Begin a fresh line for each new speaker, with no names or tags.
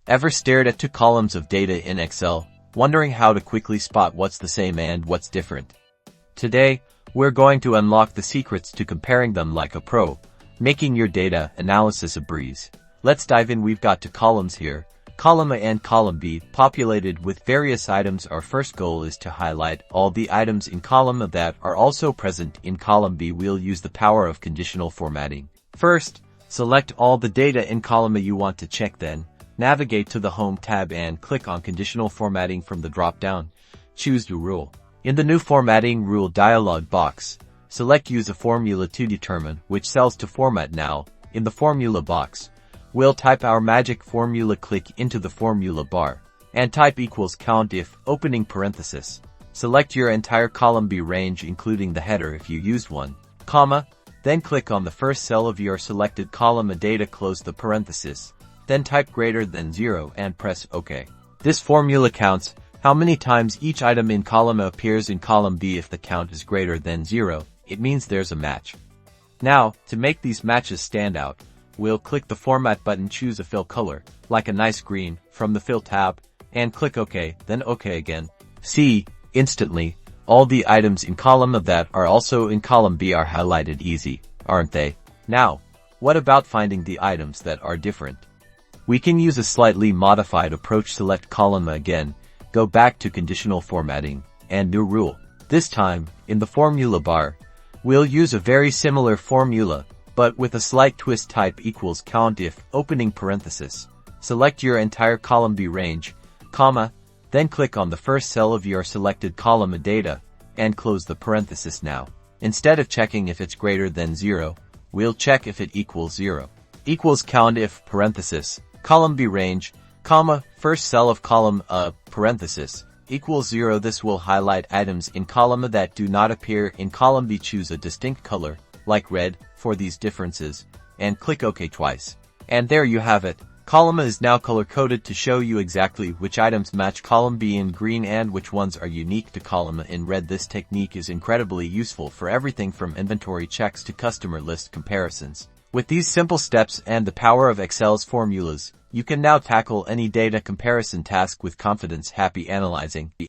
Ever stared at two columns of data in Excel, wondering how to quickly spot what's the same and what's different? Today, we're going to unlock the secrets to comparing them like a pro, making your data analysis a breeze. Let's dive in. We've got two columns here, column A and column B, populated with various items. Our first goal is to highlight all the items in column A that are also present in column B. We'll use the power of conditional formatting. First, select all the data in column A you want to check, then navigate to the Home tab and click on Conditional Formatting from the drop-down. Choose New Rule. In the New Formatting Rule dialog box, select Use a Formula to determine which cells to format. Now, in the Formula box, we'll type our magic formula. Click into the formula bar and type equals COUNTIF, opening parenthesis. Select your entire column B range including the header if you used one, comma, then click on the first cell of your selected column A data, close the parenthesis, then type greater than 0 and press OK. This formula counts how many times each item in column A appears in column B. If the count is greater than 0, it means there's a match. Now, to make these matches stand out, we'll click the Format button, choose a fill color, like a nice green, from the Fill tab, and click OK, then OK again. See, instantly, all the items in column A that are also in column B are highlighted. Easy, aren't they? Now, what about finding the items that are different? We can use a slightly modified approach. Select column A again, go back to Conditional Formatting, and New Rule. This time, in the Formula bar, we'll use a very similar formula, but with a slight twist. Type equals COUNTIF, opening parenthesis. Select your entire column B range, comma, then click on the first cell of your selected column A data, and close the parenthesis. Now, instead of checking if it's greater than 0, we'll check if it equals 0. Equals COUNTIF, parenthesis, column B range, comma, first cell of column A, parenthesis, equals 0. This will highlight items in column A that do not appear in column B. Choose a distinct color, like red, for these differences, and click OK twice. And there you have it. Column A is now color-coded to show you exactly which items match column B in green and which ones are unique to column A in red. This technique is incredibly useful for everything from inventory checks to customer list comparisons. With these simple steps and the power of Excel's formulas, you can now tackle any data comparison task with confidence. Happy analyzing!